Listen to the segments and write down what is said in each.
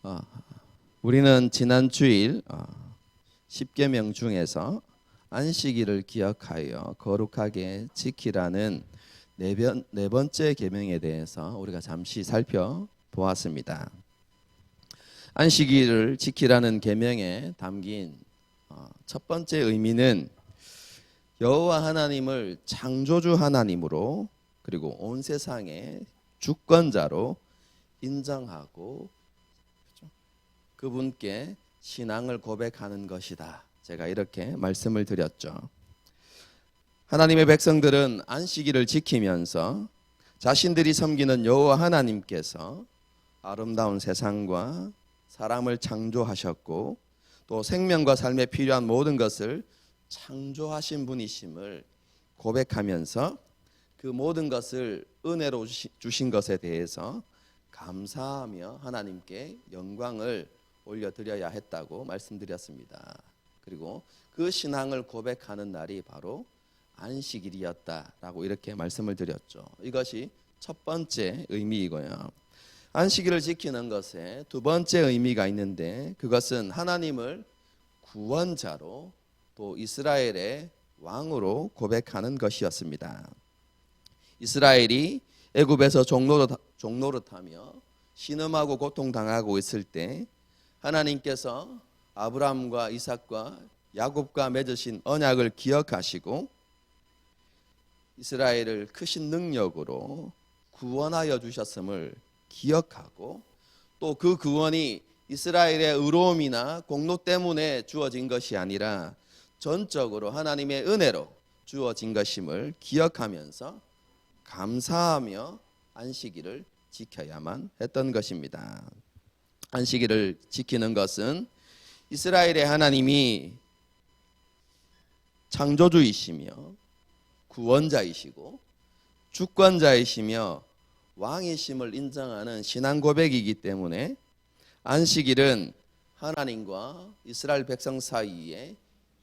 어, 우리는 지난 주일 10계명 중에서 안식일을 기억하여 거룩하게 지키라는 네 번째 계명에 대해서 우리가 잠시 살펴보았습니다. 안식일을 지키라는 계명에 담긴 첫 번째 의미는 여호와 하나님을 창조주 하나님으로 그리고 온 세상의 주권자로 인정하고 그분께 신앙을 고백하는 것이다. 제가 이렇게 말씀을 드렸죠. 하나님의 백성들은 안식일을 지키면서 자신들이 섬기는 여호와 하나님께서 아름다운 세상과 사람을 창조하셨고 또 생명과 삶에 필요한 모든 것을 창조하신 분이심을 고백하면서 그 모든 것을 은혜로 주신 것에 대해서 감사하며 하나님께 영광을 올려드려야 했다고 말씀드렸습니다. 그리고 그 신앙을 고백하는 날이 바로 안식일이었다라고 이렇게 말씀을 드렸죠. 이것이 첫 번째 의미이고요. 안식일을 지키는 것에 두 번째 의미가 있는데 그것은 하나님을 구원자로 또 이스라엘의 왕으로 고백하는 것이었습니다. 이스라엘이 애굽에서 종노릇하며 신음하고 고통당하고 있을 때 하나님께서 아브라함과 이삭과 야곱과 맺으신 언약을 기억하시고 이스라엘을 크신 능력으로 구원하여 주셨음을 기억하고 또 그 구원이 이스라엘의 의로움이나 공로 때문에 주어진 것이 아니라 전적으로 하나님의 은혜로 주어진 것임을 기억하면서 감사하며 안식일을 지켜야만 했던 것입니다. 안식일을 지키는 것은 이스라엘의 하나님이 창조주이시며 구원자이시고 주권자이시며 왕이심을 인정하는 신앙 고백이기 때문에 안식일은 하나님과 이스라엘 백성 사이에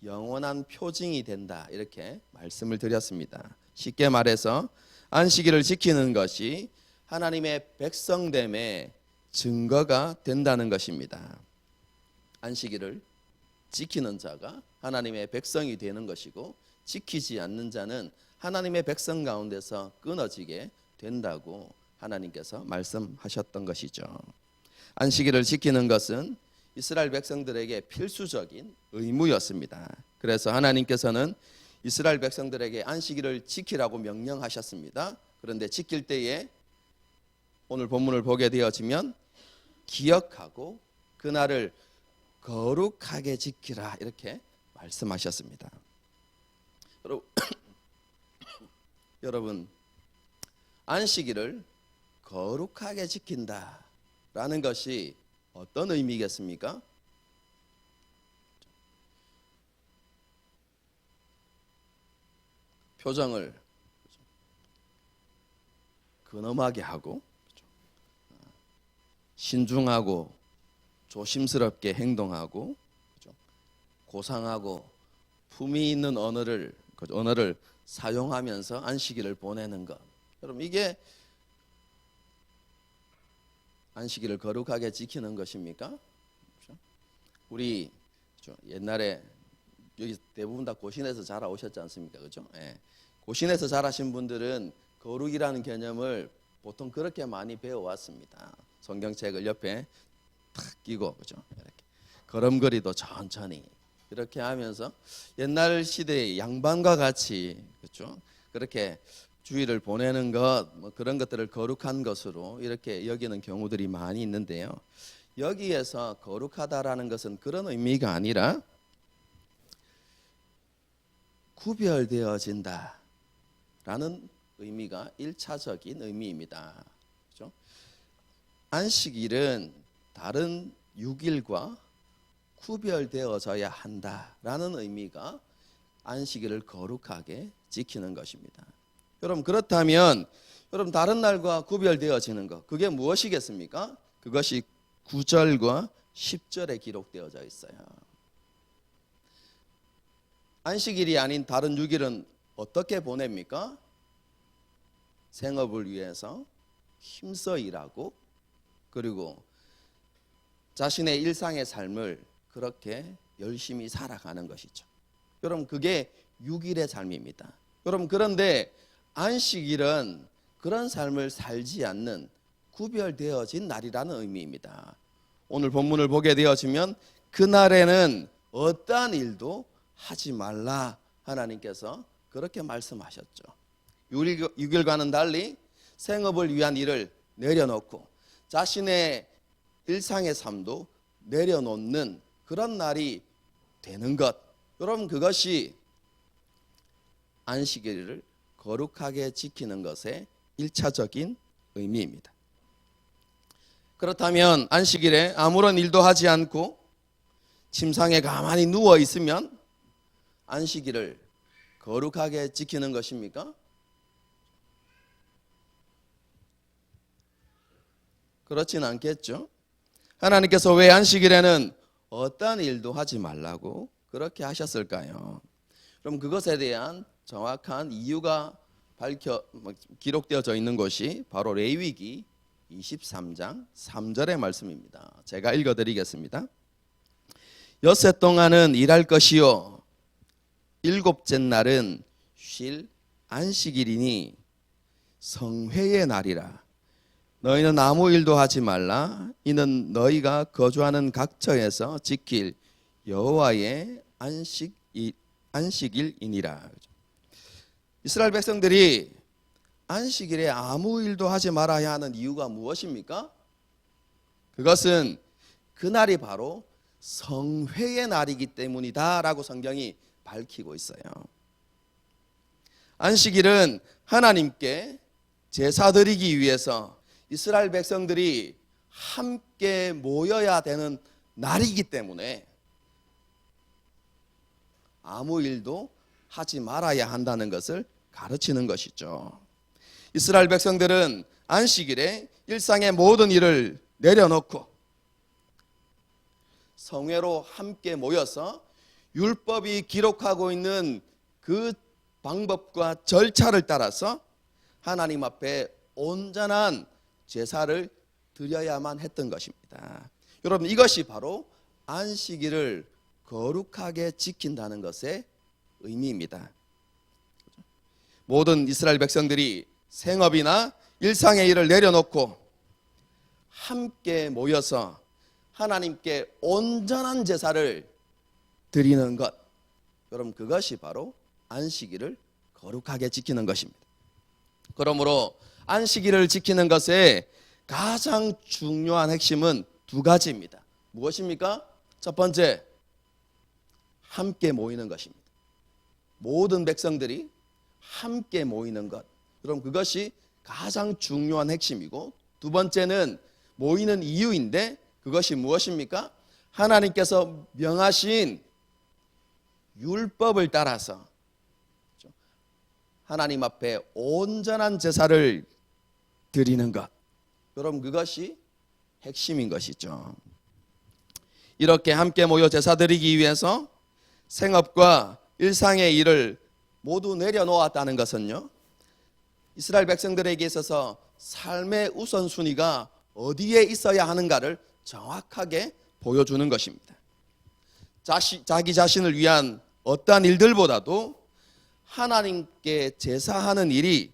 영원한 표징이 된다 이렇게 말씀을 드렸습니다. 쉽게 말해서 안식일을 지키는 것이 하나님의 백성됨의 증거가 된다는 것입니다. 안식일을 지키는 자가 하나님의 백성이 되는 것이고 지키지 않는 자는 하나님의 백성 가운데서 끊어지게 된다고 하나님께서 말씀하셨던 것이죠. 안식일을 지키는 것은 이스라엘 백성들에게 필수적인 의무였습니다. 그래서 하나님께서는 이스라엘 백성들에게 안식일을 지키라고 명령하셨습니다. 그런데 지킬 때에 오늘 본문을 보게 되어지면 기억하고 그날을 거룩하게 지키라 이렇게 말씀하셨습니다. 여러분, 안식일을 거룩하게 지킨다라는 것이 어떤 의미겠습니까? 표정을 근엄하게 하고 신중하고 조심스럽게 행동하고 고상하고 품위 있는 언어를 사용하면서 안식일을 보내는 것. 여러분 이게 안식일을 거룩하게 지키는 것입니까? 우리 옛날에 여기 대부분 다 고신에서 자라오셨지 않습니까? 그죠? 예. 고신에서 자라신 분들은 거룩이라는 개념을 보통 그렇게 많이 배워왔습니다. 성경책을 옆에 탁 끼고 그죠? 이렇게 걸음걸이도 천천히 이렇게 하면서 옛날 시대의 양반과 같이 그렇죠? 그렇게 주일을 보내는 것, 뭐 그런 것들을 거룩한 것으로 이렇게 여기는 경우들이 많이 있는데요. 여기에서 거룩하다라는 것은 그런 의미가 아니라 구별되어진다라는 의미가 1차적인 의미입니다. 그렇죠? 안식일은 다른 6일과 구별되어져야 한다라는 의미가 안식일을 거룩하게 지키는 것입니다. 여러분 그렇다면 여러분 다른 날과 구별되어지는 것 그게 무엇이겠습니까? 그것이 9절과 10절에 기록되어져 있어요. 안식일이 아닌 다른 6일은 어떻게 보냅니까? 생업을 위해서 힘써 일하고 그리고 자신의 일상의 삶을 그렇게 열심히 살아가는 것이죠. 여러분, 그게 6일의 삶입니다. 여러분, 그런데 안식일은 그런 삶을 살지 않는 구별되어진 날이라는 의미입니다. 오늘 본문을 보게 되어지면 그날에는 어떠한 일도 하지 말라 하나님께서 그렇게 말씀하셨죠. 6일과는 달리 생업을 위한 일을 내려놓고 자신의 일상의 삶도 내려놓는 그런 날이 되는 것, 여러분, 그것이 안식일을 거룩하게 지키는 것의 1차적인 의미입니다. 그렇다면 안식일에 아무런 일도 하지 않고 침상에 가만히 누워 있으면 안식일을 거룩하게 지키는 것입니까? 그렇진 않겠죠. 하나님께서 왜 안식일에는 어떠한 일도 하지 말라고 그렇게 하셨을까요? 그럼 그것에 대한 정확한 이유가 기록되어져 있는 것이 바로 레위기 23장 3절의 말씀입니다. 제가 읽어드리겠습니다. 엿새 동안은 일할 것이요 일곱째 날은 쉴 안식일이니 성회의 날이라. 너희는 아무 일도 하지 말라. 이는 너희가 거주하는 각처에서 지킬 여호와의 안식일이니라. 이스라엘 백성들이 안식일에 아무 일도 하지 말아야 하는 이유가 무엇입니까? 그것은 그날이 바로 성회의 날이기 때문이다라고 성경이 밝히고 있어요. 안식일은 하나님께 제사 드리기 위해서 이스라엘 백성들이 함께 모여야 되는 날이기 때문에 아무 일도 하지 말아야 한다는 것을 가르치는 것이죠. 이스라엘 백성들은 안식일에 일상의 모든 일을 내려놓고 성회로 함께 모여서 율법이 기록하고 있는 그 방법과 절차를 따라서 하나님 앞에 온전한 제사를 드려야만 했던 것입니다. 여러분, 이것이 바로 안식일을 거룩하게 지킨다는 것의 의미입니다. 모든 이스라엘 백성들이 생업이나 일상의 일을 내려놓고 함께 모여서 하나님께 온전한 제사를 드리는 것, 여러분, 그것이 바로 안식일을 거룩하게 지키는 것입니다. 그러므로 안식일을 지키는 것의 가장 중요한 핵심은 두 가지입니다. 무엇입니까? 첫 번째, 함께 모이는 것입니다. 모든 백성들이 함께 모이는 것, 여러분, 그것이 가장 중요한 핵심이고, 두 번째는 모이는 이유인데 그것이 무엇입니까? 하나님께서 명하신 율법을 따라서 하나님 앞에 온전한 제사를 드리는 것, 여러분, 그것이 핵심인 것이죠. 이렇게 함께 모여 제사 드리기 위해서 생업과 일상의 일을 모두 내려놓았다는 것은요, 이스라엘 백성들에게 있어서 삶의 우선순위가 어디에 있어야 하는가를 정확하게 보여주는 것입니다. 자기 자신을 위한 어떠한 일들보다도 하나님께 제사하는 일이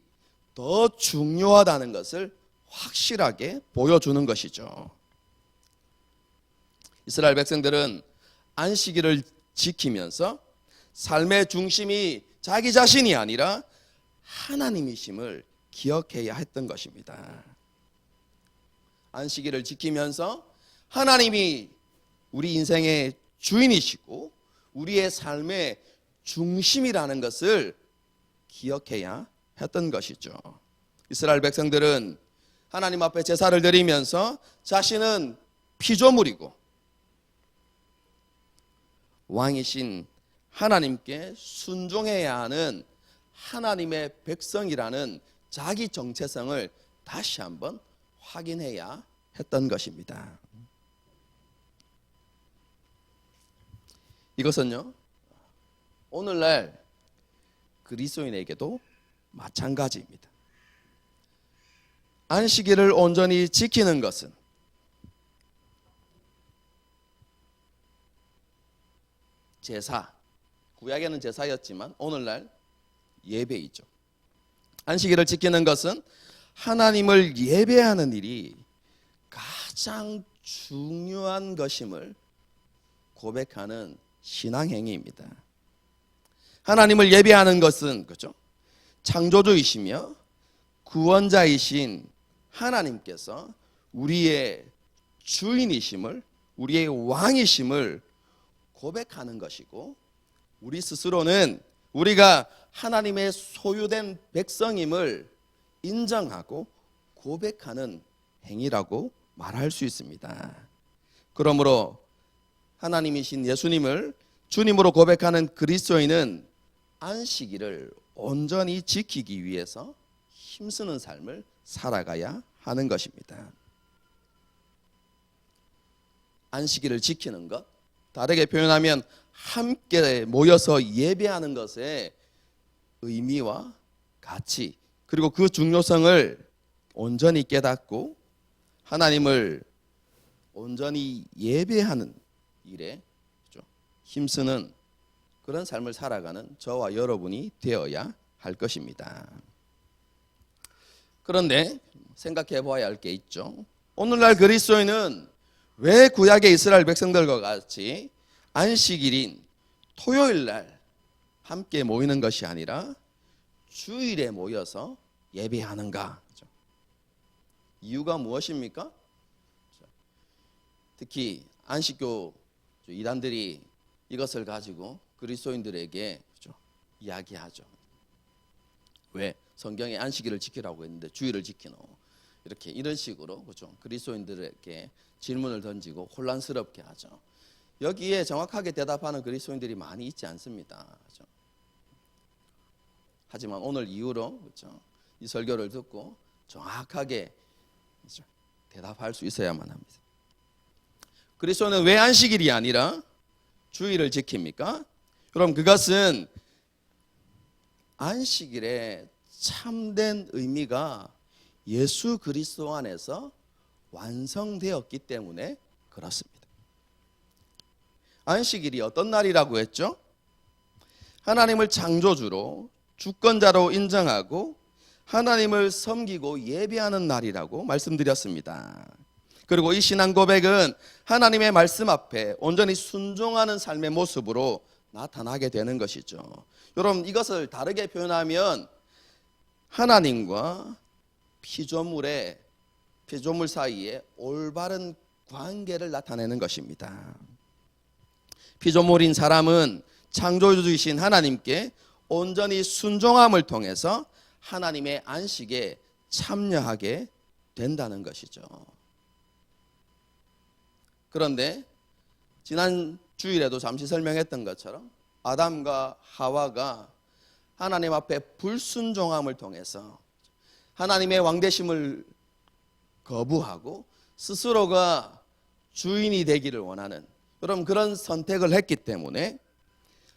더 중요하다는 것을 확실하게 보여주는 것이죠. 이스라엘 백성들은 안식일을 지키면서 삶의 중심이 자기 자신이 아니라 하나님이심을 기억해야 했던 것입니다. 안식일을 지키면서 하나님이 우리 인생의 주인이시고 우리의 삶의 중심이라는 것을 기억해야 했던 것이죠. 이스라엘 백성들은 하나님 앞에 제사를 드리면서 자신은 피조물이고 왕이신 하나님께 순종해야 하는 하나님의 백성이라는 자기 정체성을 다시 한번 확인해야 했던 것입니다. 이것은요, 오늘날 그리스도인에게도 마찬가지입니다. 안식일을 온전히 지키는 것은 제사, 구약에는 제사였지만 오늘날 예배이죠. 안식일을 지키는 것은 하나님을 예배하는 일이 가장 중요한 것임을 고백하는 신앙행위입니다. 하나님을 예배하는 것은 그죠? 창조주이시며 구원자이신 하나님께서 우리의 주인이심을, 우리의 왕이심을 고백하는 것이고, 우리 스스로는 우리가 하나님의 소유된 백성임을 인정하고 고백하는 행위라고 말할 수 있습니다. 그러므로 하나님이신 예수님을 주님으로 고백하는 그리스도인은 안식일을 온전히 지키기 위해서 힘쓰는 삶을 살아가야 하는 것입니다. 안식일을 지키는 것, 다르게 표현하면 함께 모여서 예배하는 것의 의미와 가치, 그리고 그 중요성을 온전히 깨닫고 하나님을 온전히 예배하는 일에 힘쓰는 그런 삶을 살아가는 저와 여러분이 되어야 할 것입니다. 그런데 생각해 보아야 할 게 있죠. 오늘날 그리스도인은 왜 구약의 이스라엘 백성들과 같이 안식일인 토요일 날 함께 모이는 것이 아니라 주일에 모여서 예배하는가? 이유가 무엇입니까? 특히 안식교 이단들이 이것을 가지고 그리스도인들에게 이야기하죠. 왜 성경에 안식일을 지키라고 했는데 주일을 지키노? 이렇게 이런 식으로 그리스도인들에게 질문을 던지고 혼란스럽게 하죠. 여기에 정확하게 대답하는 그리스도인들이 많이 있지 않습니다. 하지만 오늘 이후로 이 설교를 듣고 정확하게 대답할 수 있어야만 합니다. 그리스도는 왜 안식일이 아니라 주일을 지킵니까? 그럼 그것은 안식일의 참된 의미가 예수 그리스도 안에서 완성되었기 때문에 그렇습니다. 안식일이 어떤 날이라고 했죠? 하나님을 창조주로 주권자로 인정하고 하나님을 섬기고 예배하는 날이라고 말씀드렸습니다. 그리고 이 신앙 고백은 하나님의 말씀 앞에 온전히 순종하는 삶의 모습으로 나타나게 되는 것이죠. 여러분, 이것을 다르게 표현하면 하나님과 피조물 사이에 올바른 관계를 나타내는 것입니다. 피조물인 사람은 창조주이신 하나님께 온전히 순종함을 통해서 하나님의 안식에 참여하게 된다는 것이죠. 그런데 지난 주일에도 잠시 설명했던 것처럼 아담과 하와가 하나님 앞에 불순종함을 통해서 하나님의 왕되심을 거부하고 스스로가 주인이 되기를 원하는 그런 선택을 했기 때문에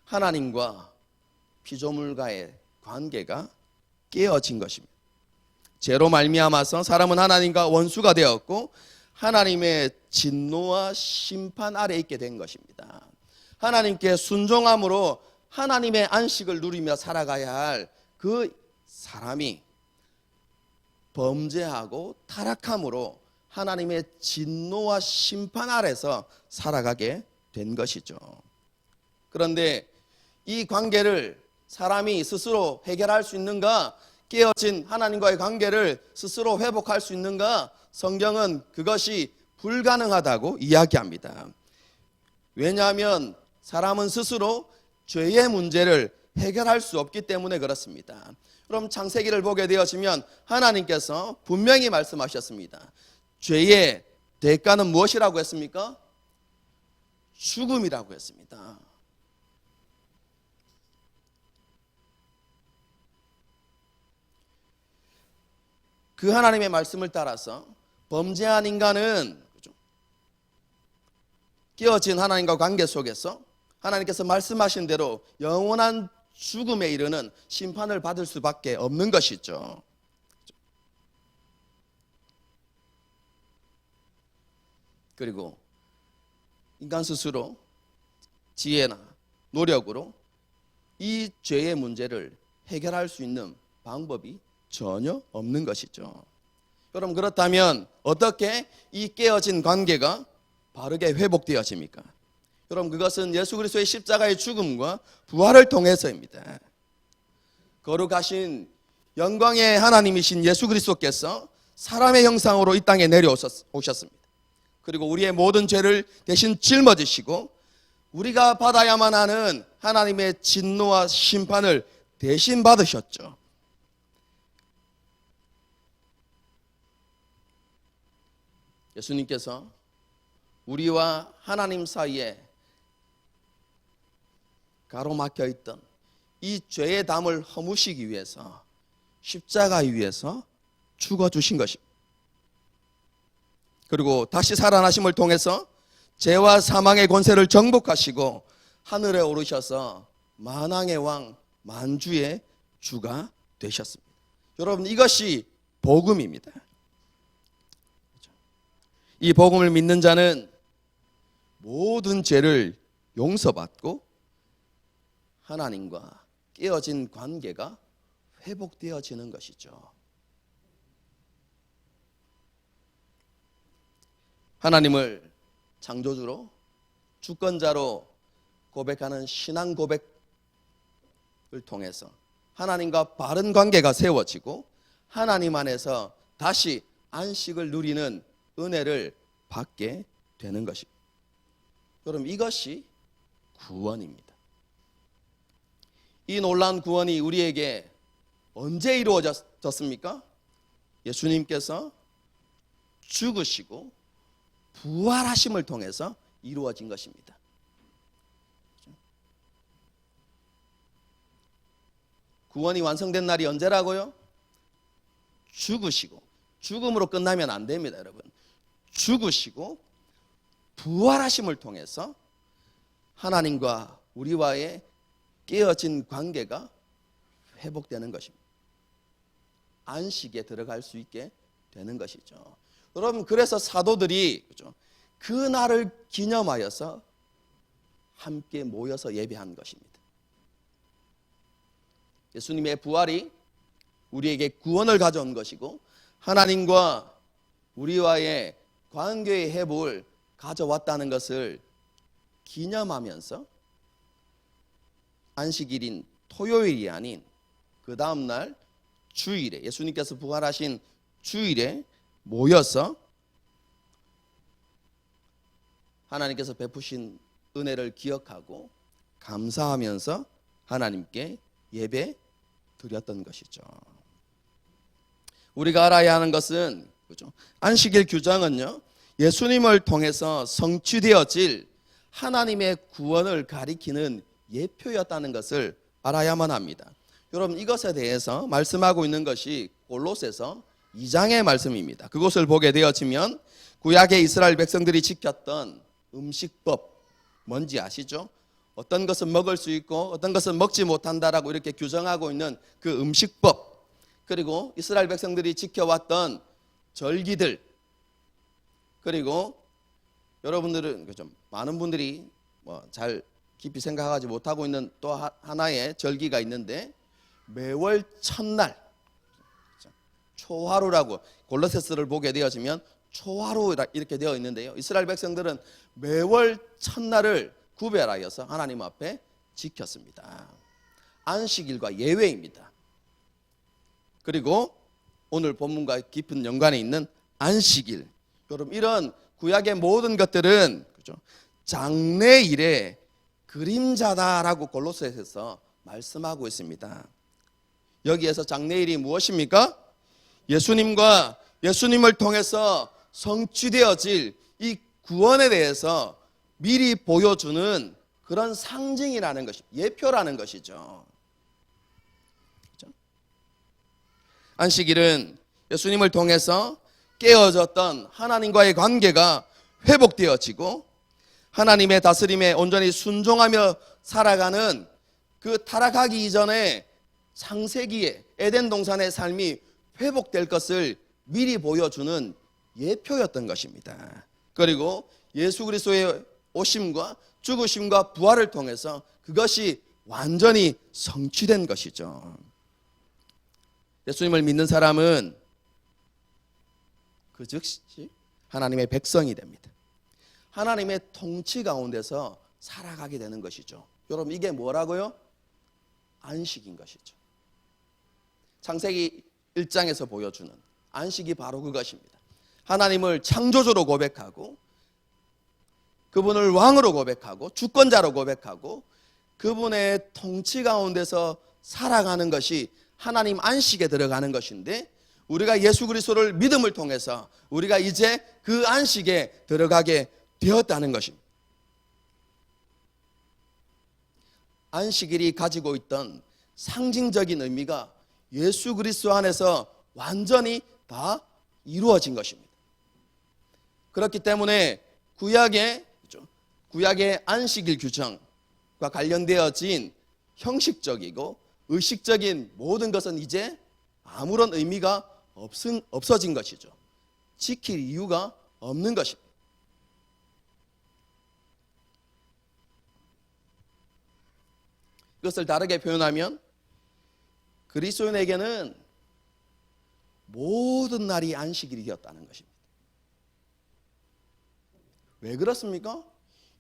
하나님과 피조물과의 관계가 깨어진 것입니다. 죄로 말미암아서 사람은 하나님과 원수가 되었고 하나님의 진노와 심판 아래 있게 된 것입니다. 하나님께 순종함으로 하나님의 안식을 누리며 살아가야 할 그 사람이 범죄하고 타락함으로 하나님의 진노와 심판 아래서 살아가게 된 것이죠. 그런데 이 관계를 사람이 스스로 해결할 수 있는가? 깨어진 하나님과의 관계를 스스로 회복할 수 있는가? 성경은 그것이 불가능하다고 이야기합니다. 왜냐하면 사람은 스스로 죄의 문제를 해결할 수 없기 때문에 그렇습니다. 그럼 창세기를 보게 되어지면 하나님께서 분명히 말씀하셨습니다. 죄의 대가는 무엇이라고 했습니까? 죽음이라고 했습니다. 그 하나님의 말씀을 따라서 범죄한 인간은 깨어진 하나님과 관계 속에서 하나님께서 말씀하신 대로 영원한 죽음에 이르는 심판을 받을 수밖에 없는 것이죠. 그리고 인간 스스로 지혜나 노력으로 이 죄의 문제를 해결할 수 있는 방법이 전혀 없는 것이죠. 여러분, 그렇다면 어떻게 이 깨어진 관계가 바르게 회복되어집니까? 여러분, 그것은 예수 그리스도의 십자가의 죽음과 부활을 통해서입니다. 거룩하신 영광의 하나님이신 예수 그리스도께서 사람의 형상으로 이 땅에 내려오셨습니다. 그리고 우리의 모든 죄를 대신 짊어지시고 우리가 받아야만 하는 하나님의 진노와 심판을 대신 받으셨죠. 예수님께서 우리와 하나님 사이에 가로막혀 있던 이 죄의 담을 허무시기 위해서 십자가 위에서 죽어주신 것입니다. 그리고 다시 살아나심을 통해서 죄와 사망의 권세를 정복하시고 하늘에 오르셔서 만왕의 왕 만주의 주가 되셨습니다. 여러분, 이것이 복음입니다. 이 복음을 믿는 자는 모든 죄를 용서받고 하나님과 깨어진 관계가 회복되어지는 것이죠. 하나님을 창조주로 주권자로 고백하는 신앙 고백을 통해서 하나님과 바른 관계가 세워지고 하나님 안에서 다시 안식을 누리는 은혜를 받게 되는 것입니다. 여러분, 이것이 구원입니다. 이 놀라운 구원이 우리에게 언제 이루어졌습니까? 예수님께서 죽으시고 부활하심을 통해서 이루어진 것입니다. 구원이 완성된 날이 언제라고요? 죽으시고, 죽음으로 끝나면 안 됩니다, 여러분. 죽으시고 부활하심을 통해서 하나님과 우리와의 깨어진 관계가 회복되는 것입니다. 안식에 들어갈 수 있게 되는 것이죠. 여러분, 그래서 사도들이 그 날을 기념하여서 함께 모여서 예배한 것입니다. 예수님의 부활이 우리에게 구원을 가져온 것이고 하나님과 우리와의 관계의 회복을 가져왔다는 것을 기념하면서 안식일인 토요일이 아닌 그 다음날 주일에, 예수님께서 부활하신 주일에 모여서 하나님께서 베푸신 은혜를 기억하고 감사하면서 하나님께 예배 드렸던 것이죠. 우리가 알아야 하는 것은 안식일 규정은요, 예수님을 통해서 성취되어질 하나님의 구원을 가리키는 예표였다는 것을 알아야만 합니다. 여러분, 이것에 대해서 말씀하고 있는 것이 골로새서 2장의 말씀입니다. 그것을 보게 되어지면 구약의 이스라엘 백성들이 지켰던 음식법, 뭔지 아시죠? 어떤 것은 먹을 수 있고 어떤 것은 먹지 못한다라고 이렇게 규정하고 있는 그 음식법, 그리고 이스라엘 백성들이 지켜왔던 절기들, 그리고 여러분들은 많은 분들이 잘 깊이 생각하지 못하고 있는 또 하나의 절기가 있는데 매월 첫날 초하루라고, 골로새서를 보게 되어지면 초하루 이렇게 되어 있는데요, 이스라엘 백성들은 매월 첫날을 구별하여서 하나님 앞에 지켰습니다. 안식일과 예외입니다. 그리고 오늘 본문과 깊은 연관이 있는 안식일, 여러분, 이런 구약의 모든 것들은 장래일의 그림자다라고 골로새에서 말씀하고 있습니다. 여기에서 장래일이 무엇입니까? 예수님과 예수님을 통해서 성취되어질 이 구원에 대해서 미리 보여주는 그런 상징이라는 것이, 예표라는 것이죠. 그렇죠? 안식일은 예수님을 통해서 깨어졌던 하나님과의 관계가 회복되어지고 하나님의 다스림에 온전히 순종하며 살아가는 그 타락하기 이전에 창세기의 에덴 동산의 삶이 회복될 것을 미리 보여주는 예표였던 것입니다. 그리고 예수 그리스도의 오심과 죽으심과 부활을 통해서 그것이 완전히 성취된 것이죠. 예수님을 믿는 사람은 그 즉시 하나님의 백성이 됩니다. 하나님의 통치 가운데서 살아가게 되는 것이죠. 여러분, 이게 뭐라고요? 안식인 것이죠. 창세기 1장에서 보여주는 안식이 바로 그것입니다. 하나님을 창조주로 고백하고 그분을 왕으로 고백하고 주권자로 고백하고 그분의 통치 가운데서 살아가는 것이 하나님 안식에 들어가는 것인데, 우리가 예수 그리스도를 믿음을 통해서 우리가 이제 그 안식에 들어가게 되었다는 것입니다. 안식일이 가지고 있던 상징적인 의미가 예수 그리스도 안에서 완전히 다 이루어진 것입니다. 그렇기 때문에 구약의 안식일 규정과 관련되어진 형식적이고 의식적인 모든 것은 이제 아무런 의미가 없어진 것이죠. 지킬 이유가 없는 것입니다. 이것을 다르게 표현하면 그리스도인에게는 모든 날이 안식일이 되었다는 것입니다. 왜 그렇습니까?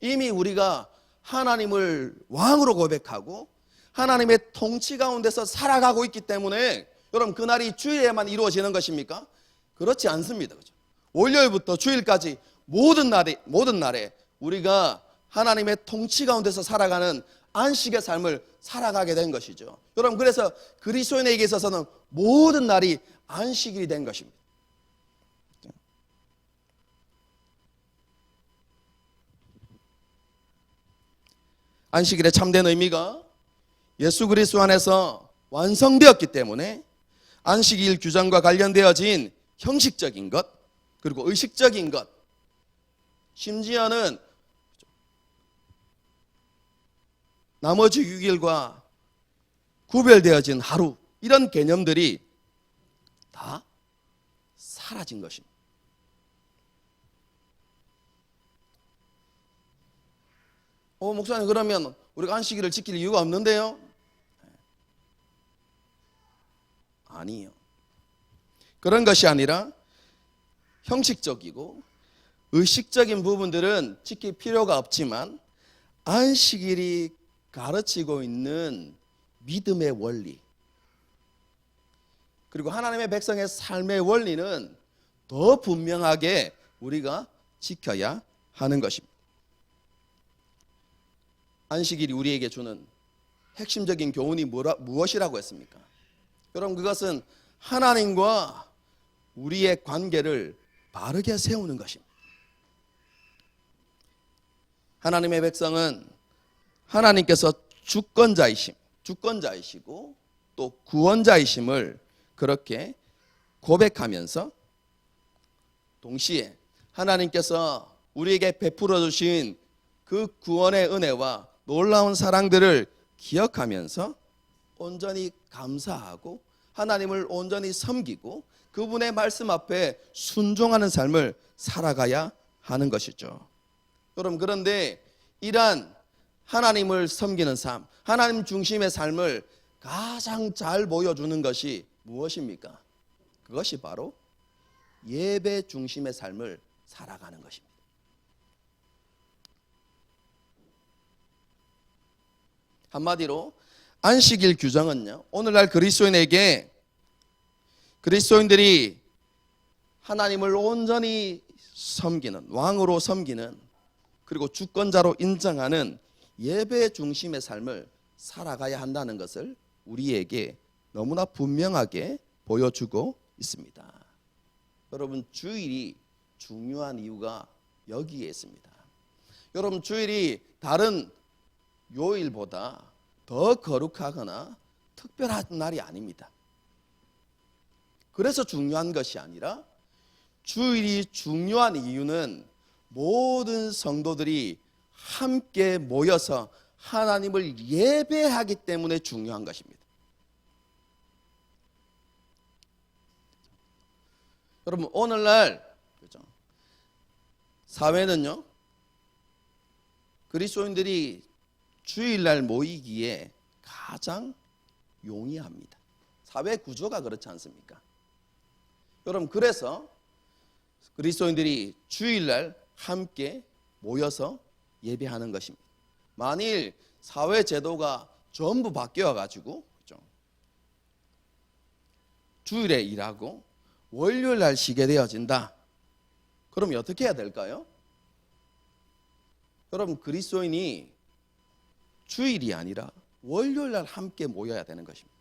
이미 우리가 하나님을 왕으로 고백하고 하나님의 통치 가운데서 살아가고 있기 때문에, 여러분, 그날이 주일에만 이루어지는 것입니까? 그렇지 않습니다. 그렇죠? 월요일부터 주일까지 모든 날에 우리가 하나님의 통치 가운데서 살아가는 안식의 삶을 살아가게 된 것이죠. 여러분, 그래서 그리스도인에게 있어서는 모든 날이 안식일이 된 것입니다. 안식일의 참된 의미가 예수 그리스도 안에서 완성되었기 때문에 안식일 규정과 관련되어진 형식적인 것, 그리고 의식적인 것, 심지어는 나머지 6일과 구별되어진 하루, 이런 개념들이 다 사라진 것입니다. 목사님, 그러면 우리가 안식일을 지킬 이유가 없는데요? 아니에요. 그런 것이 아니라 형식적이고 의식적인 부분들은 지킬 필요가 없지만, 안식일이 가르치고 있는 믿음의 원리, 그리고 하나님의 백성의 삶의 원리는 더 분명하게 우리가 지켜야 하는 것입니다. 안식일이 우리에게 주는 핵심적인 교훈이 무엇이라고 했습니까? 여러분, 그것은 하나님과 우리의 관계를 바르게 세우는 것입니다. 하나님의 백성은 하나님께서 주권자이시고 또 구원자이심을 그렇게 고백하면서, 동시에 하나님께서 우리에게 베풀어 주신 그 구원의 은혜와 놀라운 사랑들을 기억하면서 온전히 감사하고 하나님을 온전히 섬기고 그분의 말씀 앞에 순종하는 삶을 살아가야 하는 것이죠. 여러분, 그런데 이러한 하나님을 섬기는 삶, 하나님 중심의 삶을 가장 잘 보여주는 것이 무엇입니까? 그것이 바로 예배 중심의 삶을 살아가는 것입니다. 한마디로 안식일 규정은요, 오늘날 그리스도인들이 하나님을 온전히 섬기는, 왕으로 섬기는, 그리고 주권자로 인정하는 예배 중심의 삶을 살아가야 한다는 것을 우리에게 너무나 분명하게 보여주고 있습니다. 여러분, 주일이 중요한 이유가 여기에 있습니다. 여러분, 주일이 다른 요일보다 더 거룩하거나 특별한 날이 아닙니다. 그래서 중요한 것이 아니라, 주일이 중요한 이유는 모든 성도들이 함께 모여서 하나님을 예배하기 때문에 중요한 것입니다. 여러분, 오늘날 사회는요, 그리스도인들이 주일날 모이기에 가장 용이합니다. 사회 구조가 그렇지 않습니까? 여러분, 그래서 그리스도인들이 주일날 함께 모여서 예배하는 것입니다. 만일 사회 제도가 전부 바뀌어 가지고 주일에 일하고 월요일 날 쉬게 되어진다. 그럼 어떻게 해야 될까요? 여러분, 그리스도인이 주일이 아니라 월요일 날 함께 모여야 되는 것입니다.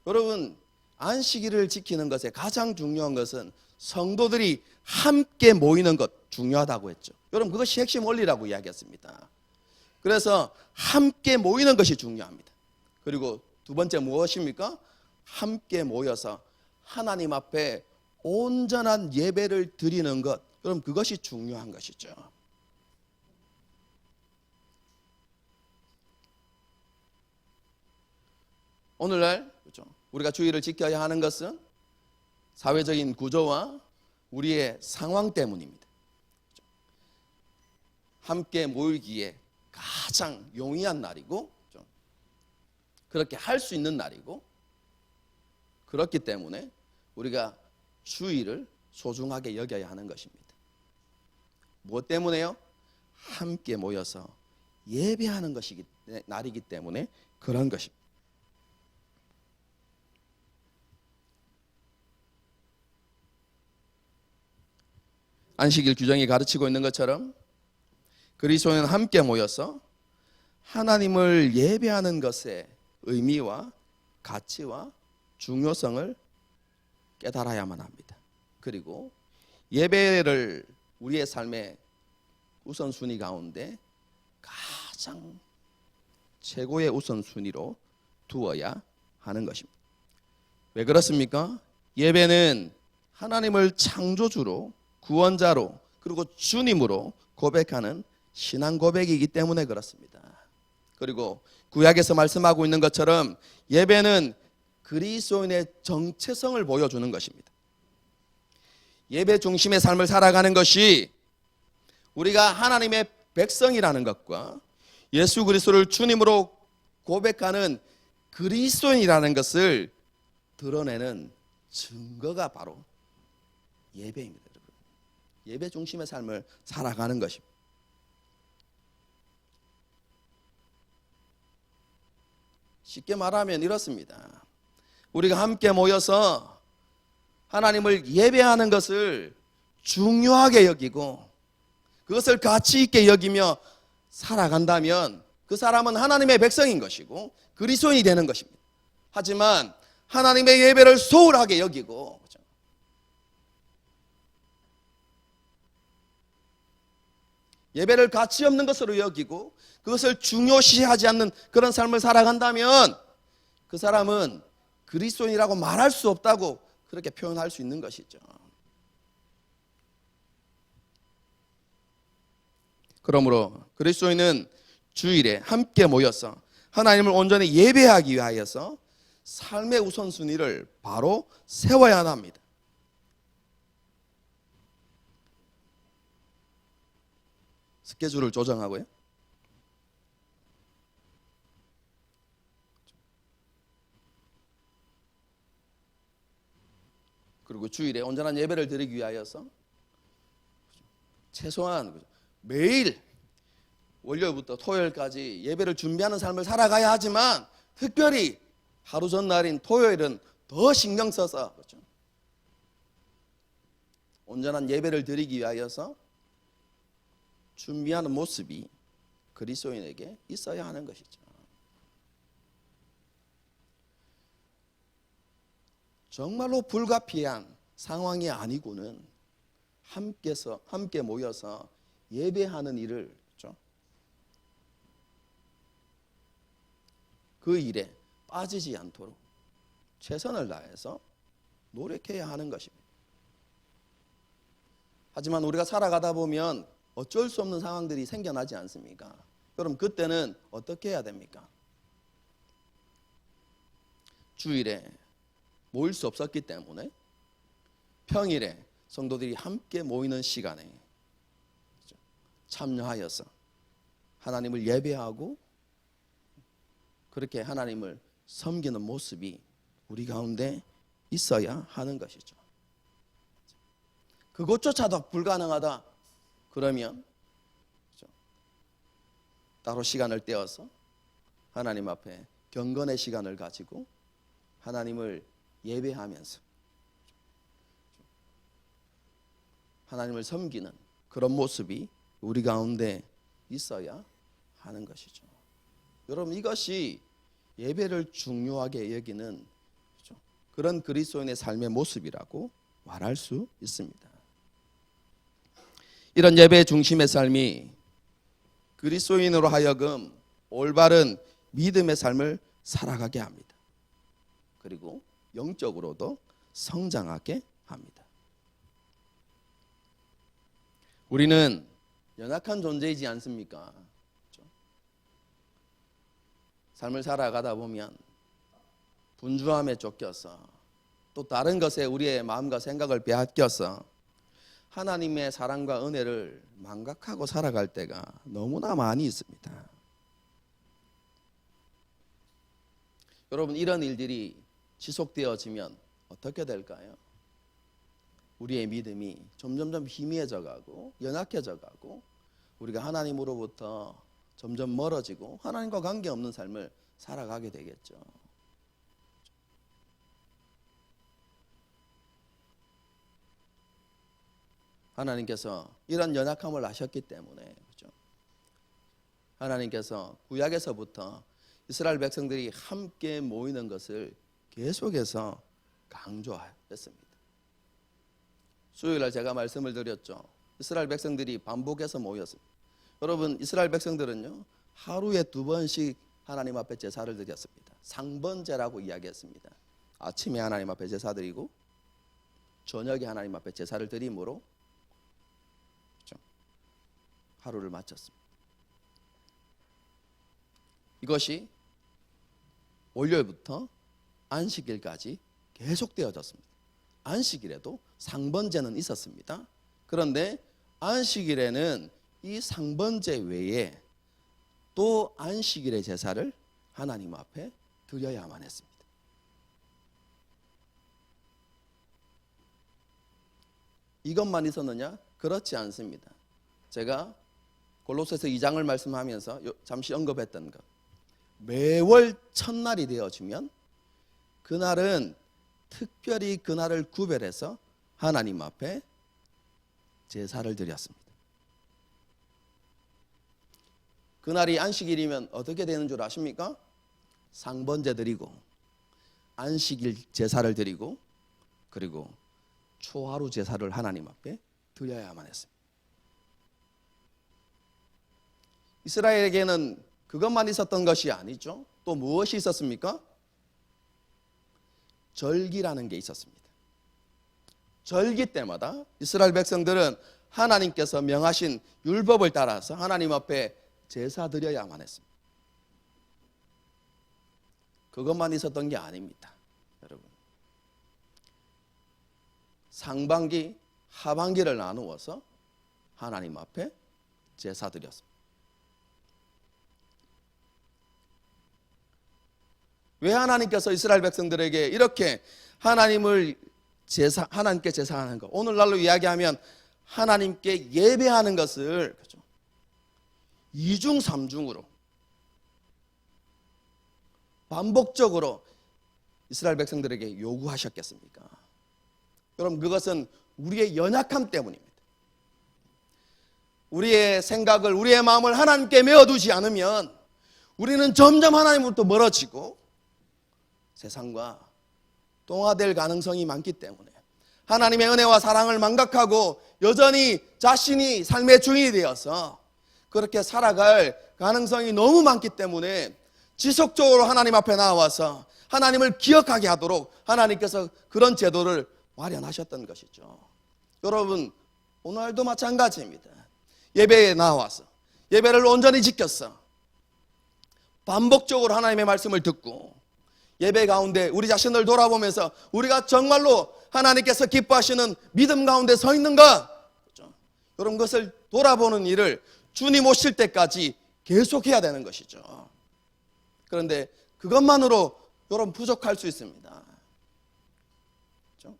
여러분, 안식일을 지키는 것에 가장 중요한 것은 성도들이 함께 모이는 것 중요하다고 했죠. 여러분, 그것이 핵심 원리라고 이야기했습니다. 그래서 함께 모이는 것이 중요합니다. 그리고 두 번째 무엇입니까? 함께 모여서 하나님 앞에 온전한 예배를 드리는 것. 여러분, 그것이 중요한 것이죠. 오늘날 우리가 주의를 지켜야 하는 것은 사회적인 구조와 우리의 상황 때문입니다. 함께 모이기에 가장 용이한 날이고 그렇게 할 수 있는 날이고, 그렇기 때문에 우리가 주일을 소중하게 여겨야 하는 것입니다. 무엇 때문에요? 함께 모여서 예배하는 것이기 날이기 때문에 그런 것입니다. 안식일 규정이 가르치고 있는 것처럼 그리스도인은 함께 모여서 하나님을 예배하는 것의 의미와 가치와 중요성을 깨달아야만 합니다. 그리고 예배를 우리의 삶의 우선순위 가운데 가장 최고의 우선순위로 두어야 하는 것입니다. 왜 그렇습니까? 예배는 하나님을 창조주로, 구원자로, 그리고 주님으로 고백하는 신앙 고백이기 때문에 그렇습니다. 그리고 구약에서 말씀하고 있는 것처럼 예배는 그리스도인의 정체성을 보여주는 것입니다. 예배 중심의 삶을 살아가는 것이 우리가 하나님의 백성이라는 것과 예수 그리스도를 주님으로 고백하는 그리스도인이라는 것을 드러내는 증거가 바로 예배입니다. 여러분. 예배 중심의 삶을 살아가는 것입니다. 쉽게 말하면 이렇습니다. 우리가 함께 모여서 하나님을 예배하는 것을 중요하게 여기고 그것을 가치 있게 여기며 살아간다면 그 사람은 하나님의 백성인 것이고 그리스도인이 되는 것입니다. 하지만 하나님의 예배를 소홀하게 여기고 예배를 가치 없는 것으로 여기고 그것을 중요시하지 않는 그런 삶을 살아간다면 그 사람은 그리스도인이라고 말할 수 없다고 그렇게 표현할 수 있는 것이죠. 그러므로 그리스도인은 주일에 함께 모여서 하나님을 온전히 예배하기 위하여서 삶의 우선순위를 바로 세워야 합니다. 스케줄을 조정하고요. 그리고 주일에 온전한 예배를 드리기 위하여서 최소한 매일 월요일부터 토요일까지 예배를 준비하는 삶을 살아가야 하지만 특별히 하루 전날인 토요일은 더 신경 써서 그렇죠? 온전한 예배를 드리기 위하여서 준비하는 모습이 그리스도인에게 있어야 하는 것이죠. 정말로 불가피한 상황이 아니고는 함께 모여서 예배하는 일을 그렇죠? 그 일에 빠지지 않도록 최선을 다해서 노력해야 하는 것입니다. 하지만 우리가 살아가다 보면 어쩔 수 없는 상황들이 생겨나지 않습니까? 그럼 그때는 어떻게 해야 됩니까? 주일에 모일 수 없었기 때문에 평일에 성도들이 함께 모이는 시간에 참여하여서 하나님을 예배하고 그렇게 하나님을 섬기는 모습이 우리 가운데 있어야 하는 것이죠. 그것조차도 불가능하다 그러면 따로 시간을 떼어서 하나님 앞에 경건의 시간을 가지고 하나님을 예배하면서 하나님을 섬기는 그런 모습이 우리 가운데 있어야 하는 것이죠. 여러분, 이것이 예배를 중요하게 여기는 그런 그리스도인의 삶의 모습이라고 말할 수 있습니다. 이런 예배 중심의 삶이 그리스도인으로 하여금 올바른 믿음의 삶을 살아가게 합니다. 그리고 영적으로도 성장하게 합니다. 우리는 연약한 존재이지 않습니까? 그렇죠? 삶을 살아가다 보면 분주함에 쫓겨서 또 다른 것에 우리의 마음과 생각을 빼앗겨서 하나님의 사랑과 은혜를 망각하고 살아갈 때가 너무나 많이 있습니다. 여러분, 이런 일들이 지속되어지면 어떻게 될까요? 우리의 믿음이 점점점 희미해져 가고 연약해져 가고 우리가 하나님으로부터 점점 멀어지고 하나님과 관계없는 삶을 살아가게 되겠죠. 하나님께서 이런 연약함을 아셨기 때문에 그렇죠? 하나님께서 구약에서부터 이스라엘 백성들이 함께 모이는 것을 계속해서 강조했습니다. 수요일날 제가 말씀을 드렸죠. 이스라엘 백성들이 반복해서 모였습니다. 여러분, 이스라엘 백성들은요 하루에 2번씩 하나님 앞에 제사를 드렸습니다. 상번제라고 이야기했습니다. 아침에 하나님 앞에 제사 드리고 저녁에 하나님 앞에 제사를 드림으로 하루를 마쳤습니다. 이것이 월요일부터 안식일까지 계속되어졌습니다. 안식일에도 상번제는 있었습니다. 그런데 안식일에는 이 상번제 외에 또 안식일의 제사를 하나님 앞에 드려야만 했습니다. 이것만 있었느냐? 그렇지 않습니다. 제가 골로새서 2장을 말씀하면서 잠시 언급했던 것, 매월 첫날이 되어지면 그날은 특별히 그날을 구별해서 하나님 앞에 제사를 드렸습니다. 그날이 안식일이면 어떻게 되는 줄 아십니까? 상번제 드리고 안식일 제사를 드리고 그리고 초하루 제사를 하나님 앞에 드려야만 했습니다. 이스라엘에게는 그것만 있었던 것이 아니죠. 또 무엇이 있었습니까? 절기라는 게 있었습니다. 절기 때마다 이스라엘 백성들은 하나님께서 명하신 율법을 따라서 하나님 앞에 제사 드려야만 했습니다. 그것만 있었던 게 아닙니다. 여러분, 상반기, 하반기를 나누어서 하나님 앞에 제사 드렸습니다. 왜 하나님께서 이스라엘 백성들에게 이렇게 하나님께 제사하는 것, 오늘날로 이야기하면 하나님께 예배하는 것을 그렇죠? 2중 3중으로 반복적으로 이스라엘 백성들에게 요구하셨겠습니까? 여러분, 그것은 우리의 연약함 때문입니다. 우리의 생각을, 우리의 마음을 하나님께 메어두지 않으면 우리는 점점 하나님으로부터 멀어지고 세상과 동화될 가능성이 많기 때문에 하나님의 은혜와 사랑을 망각하고 여전히 자신이 삶의 주인이 되어서 그렇게 살아갈 가능성이 너무 많기 때문에 지속적으로 하나님 앞에 나와서 하나님을 기억하게 하도록 하나님께서 그런 제도를 마련하셨던 것이죠. 여러분, 오늘도 마찬가지입니다. 예배에 나와서 예배를 온전히 지켰어 반복적으로 하나님의 말씀을 듣고 예배 가운데 우리 자신을 돌아보면서 우리가 정말로 하나님께서 기뻐하시는 믿음 가운데 서 있는가? 그렇죠? 여러분, 그것을 돌아보는 일을 주님 오실 때까지 계속해야 되는 것이죠. 그런데 그것만으로 여러분 부족할 수 있습니다. 그렇죠?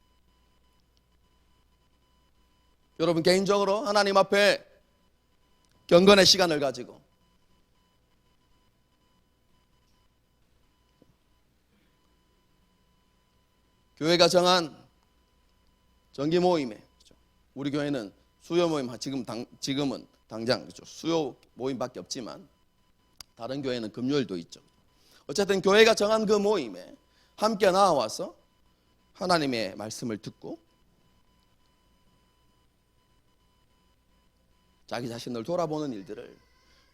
여러분 개인적으로 하나님 앞에 경건의 시간을 가지고 교회가 정한 정기 모임에, 우리 교회는 수요 모임 지금은 당장 그렇죠, 수요 모임밖에 없지만 다른 교회는 금요일도 있죠. 어쨌든 교회가 정한 그 모임에 함께 나와서 하나님의 말씀을 듣고 자기 자신을 돌아보는 일들을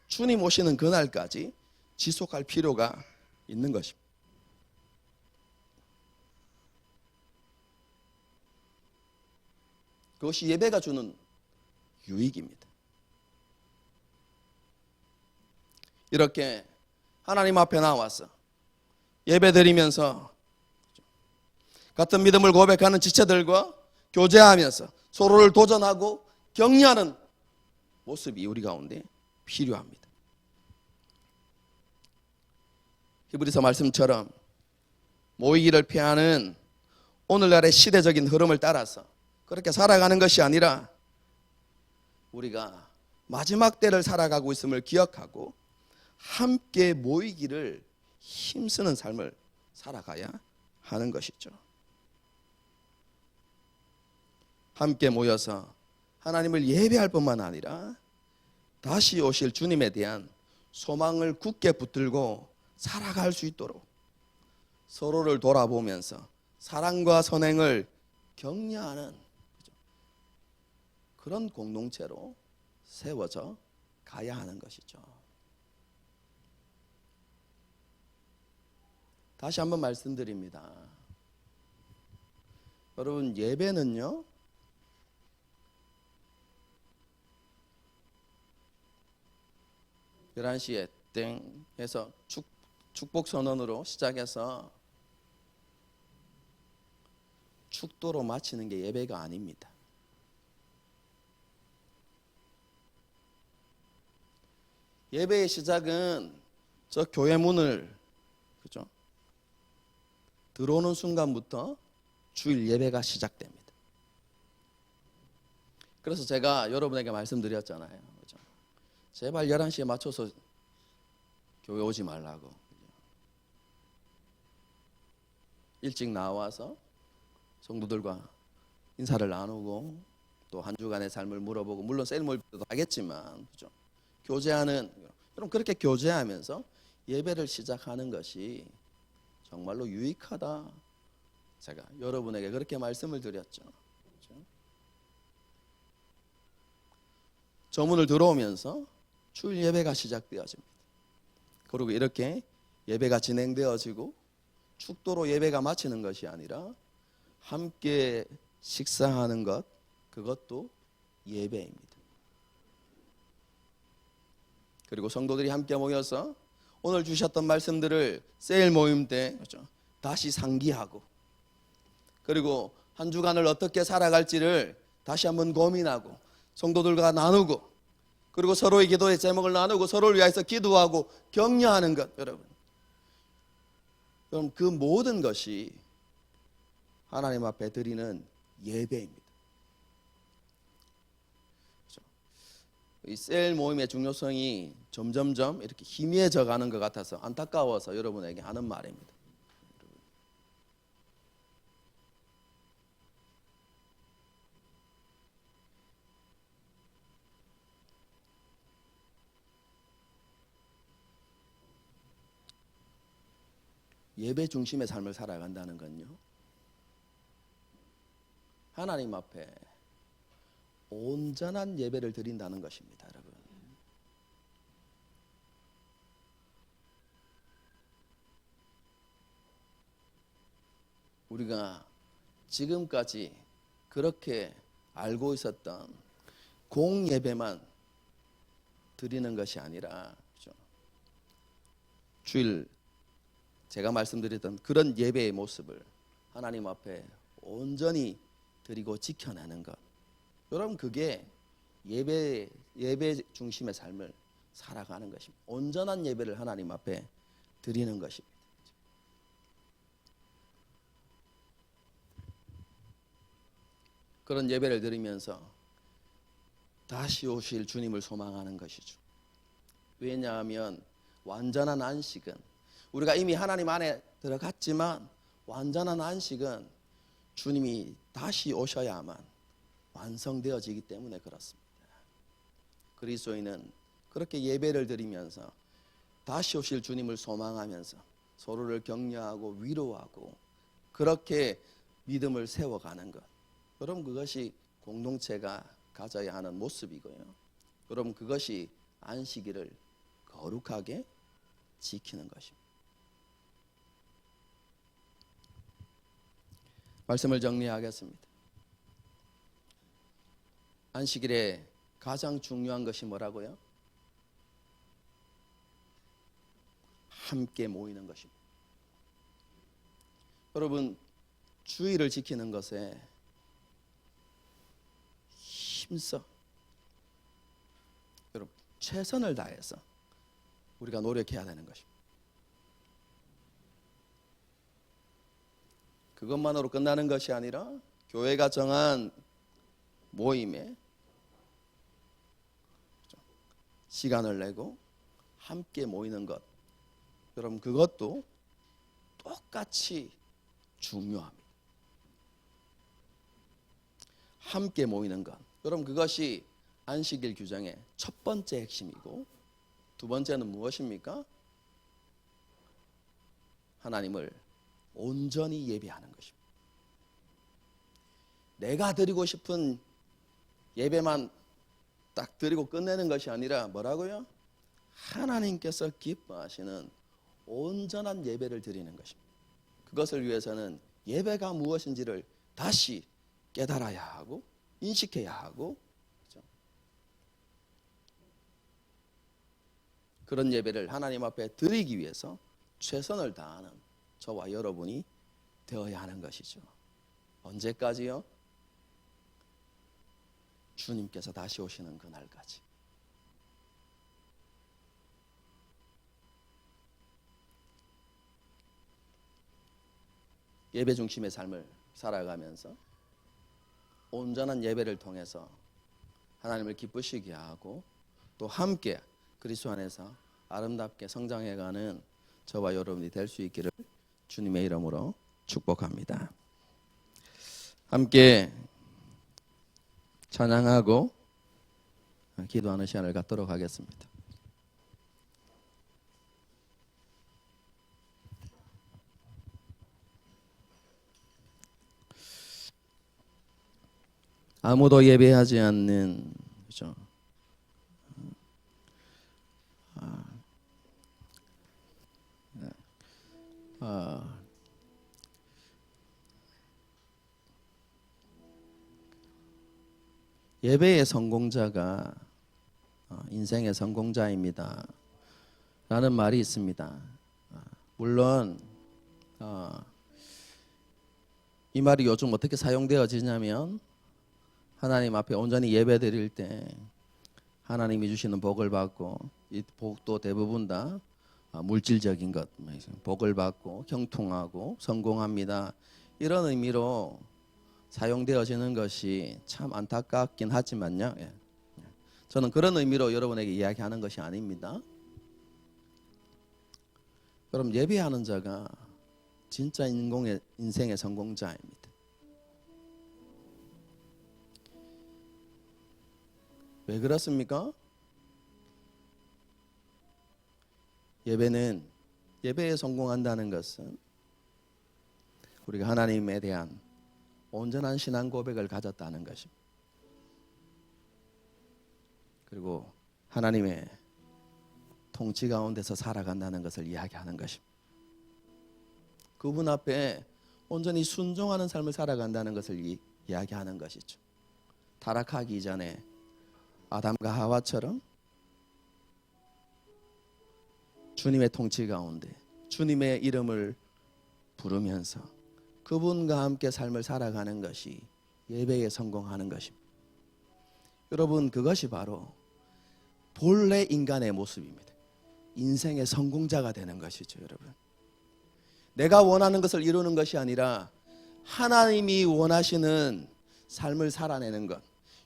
주님 오시는 그날까지 지속할 필요가 있는 것입니다. 그것이 예배가 주는 유익입니다. 이렇게 하나님 앞에 나와서 예배드리면서 같은 믿음을 고백하는 지체들과 교제하면서 서로를 도전하고 격려하는 모습이 우리 가운데 필요합니다. 히브리서 말씀처럼 모이기를 피하는 오늘날의 시대적인 흐름을 따라서 그렇게 살아가는 것이 아니라 우리가 마지막 때를 살아가고 있음을 기억하고 함께 모이기를 힘쓰는 삶을 살아가야 하는 것이죠. 함께 모여서 하나님을 예배할 뿐만 아니라 다시 오실 주님에 대한 소망을 굳게 붙들고 살아갈 수 있도록 서로를 돌아보면서 사랑과 선행을 격려하는 그런 공동체로 세워져 가야 하는 것이죠. 다시 한번 말씀드립니다. 여러분, 예배는요, 열한 시에 땡 해서 축복 선언으로 시작해서 축도로 마치는 게 예배가 아닙니다. 예배의 시작은 저 교회 문을 그죠? 들어오는 순간부터 주일 예배가 시작됩니다. 그래서 제가 여러분에게 말씀드렸잖아요. 그죠? 제발 11시에 맞춰서 교회 오지 말라고. 일찍 나와서 성도들과 인사를 나누고 또 한 주간의 삶을 물어보고, 물론 셀 모임도 하겠지만 그죠? 교제하는, 여러분 그렇게 교제하면서 예배를 시작하는 것이 정말로 유익하다. 제가 여러분에게 그렇게 말씀을 드렸죠. 그렇죠? 저문을 들어오면서 주일 예배가 시작되어집니다. 그리고 이렇게 예배가 진행되어지고 축도로 예배가 마치는 것이 아니라 함께 식사하는 것, 그것도 예배입니다. 그리고 성도들이 함께 모여서 오늘 주셨던 말씀들을 세일 모임 때 그렇죠? 다시 상기하고, 그리고 한 주간을 어떻게 살아갈지를 다시 한번 고민하고 성도들과 나누고, 그리고 서로의 기도의 제목을 나누고 서로를 위해서 기도하고 격려하는 것, 여러분 그 모든 것이 하나님 앞에 드리는 예배입니다. 이 셀 모임의 중요성이 점점점 이렇게 희미해져 가는 것 같아서 안타까워서 여러분에게 하는 말입니다. 예배 중심의 삶을 살아간다는 건요, 하나님 앞에 온전한 예배를 드린다는 것입니다. 여러분, 우리가 지금까지 그렇게 알고 있었던 공예배만 드리는 것이 아니라 주일 제가 말씀드렸던 그런 예배의 모습을 하나님 앞에 온전히 드리고 지켜내는 것, 여러분 그게 예배 중심의 삶을 살아가는 것입니다. 온전한 예배를 하나님 앞에 드리는 것입니다. 그런 예배를 드리면서 다시 오실 주님을 소망하는 것이죠. 왜냐하면 완전한 안식은, 우리가 이미 하나님 안에 들어갔지만 완전한 안식은 주님이 다시 오셔야만 완성되어지기 때문에 그렇습니다. 그리스도인은 그렇게 예배를 드리면서 다시 오실 주님을 소망하면서 서로를 격려하고 위로하고 그렇게 믿음을 세워가는 것, 여러분 그것이 공동체가 가져야 하는 모습이고요. 여러분 그것이 안식일을 거룩하게 지키는 것입니다. 말씀을 정리하겠습니다. 안식일에 가장 중요한 것이 뭐라고요? 함께 모이는 것입니다. 여러분 주의를 지키는 것에 힘써 여러분 최선을 다해서 우리가 노력해야 되는 것입니다. 그것만으로 끝나는 것이 아니라 교회가 정한 모임에 시간을 내고 함께 모이는 것, 여러분 그것도 똑같이 중요합니다. 함께 모이는 것, 여러분 그것이 안식일 규정의 첫 번째 핵심이고, 두 번째는 무엇입니까? 하나님을 온전히 예배하는 것입니다. 내가 드리고 싶은 예배만 딱 드리고 끝내는 것이 아니라 뭐라고요? 하나님께서 기뻐하시는 온전한 예배를 드리는 것입니다. 그것을 위해서는 예배가 무엇인지를 다시 깨달아야 하고 인식해야 하고, 그렇죠? 그런 예배를 하나님 앞에 드리기 위해서 최선을 다하는 저와 여러분이 되어야 하는 것이죠. 언제까지요? 주님께서 다시 오시는 그날까지. 예배 중심의 삶을 살아가면서 온전한 예배를 통해서 하나님을 기쁘시게 하고 또 함께 그리스도 안에서 아름답게 성장해가는 저와 여러분이 될 수 있기를 주님의 이름으로 축복합니다. 함께 찬양하고 기도하는 시간을 갖도록 하겠습니다. 아무도 예배하지 않는, 그렇죠? 예배의 성공자가 인생의 성공자입니다 라는 말이 있습니다. 물론 이 말이 요즘 어떻게 사용되어지냐면, 하나님 앞에 온전히 예배 드릴 때 하나님이 주시는 복을 받고, 이 복도 대부분 다 물질적인 것, 복을 받고 형통하고 성공합니다, 이런 의미로 사용되어지는 것이 참 안타깝긴 하지만요, 저는 그런 의미로 여러분에게 이야기하는 것이 아닙니다. 그럼 예배하는 자가 진짜 인생의 성공자입니다. 왜 그렇습니까? 예배에 성공한다는 것은 우리가 하나님에 대한 온전한 신앙 고백을 가졌다는 것입니다. 그리고 하나님의 통치 가운데서 살아간다는 것을 이야기하는 것입니다. 그분 앞에 온전히 순종하는 삶을 살아간다는 것을 이야기하는 것이죠. 타락하기 전에 아담과 하와처럼 주님의 통치 가운데 주님의 이름을 부르면서 그분과 함께 삶을 살아가는 것이 예배에 성공하는 것입니다. 여러분 그것이 바로 본래 인간의 모습입니다. 인생의 성공자가 되는 것이죠, 여러분. 내가 원하는 것을 이루는 것이 아니라 하나님이 원하시는 삶을 살아내는 것.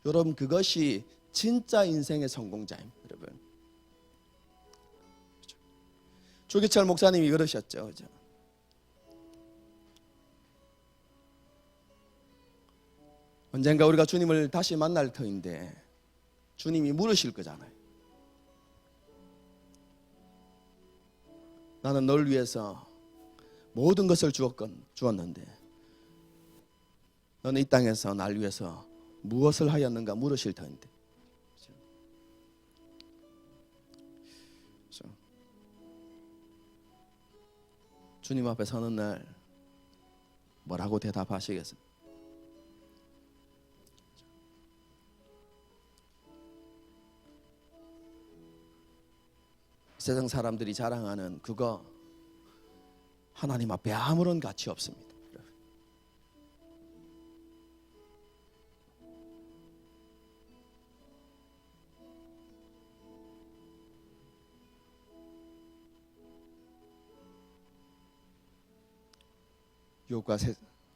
여러분, 그것이 진짜 인생의 성공자입니다, 여러분. 조기철 목사님이 그러셨죠, 그죠? 언젠가 우리가 주님을 다시 만날 터인데 주님이 물으실 거잖아요. 나는 널 위해서 모든 것을 주었는데 너는 이 땅에서 날 위해서 무엇을 하였는가 물으실 터인데, 그렇죠? 주님 앞에 서는 날 뭐라고 대답하시겠어요? 세상 사람들이 자랑하는 그거 하나님 앞에 아무런 가치 없습니다.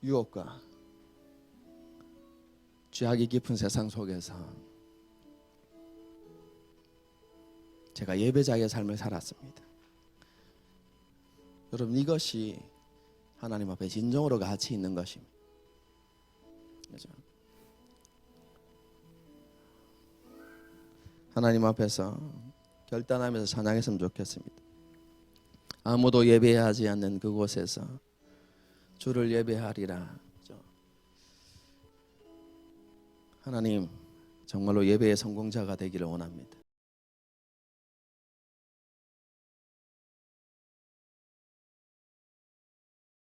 유혹과 죄악이 깊은 세상 속에서 제가 예배자의 삶을 살았습니다. 여러분, 이것이 하나님 앞에 진정으로 가치 있는 것입니다. 그렇죠? 하나님 앞에서 결단하면서 찬양했으면 좋겠습니다. 아무도 예배하지 않는 그곳에서 주를 예배하리라. 그렇죠? 하나님, 정말로 예배의 성공자가 되기를 원합니다.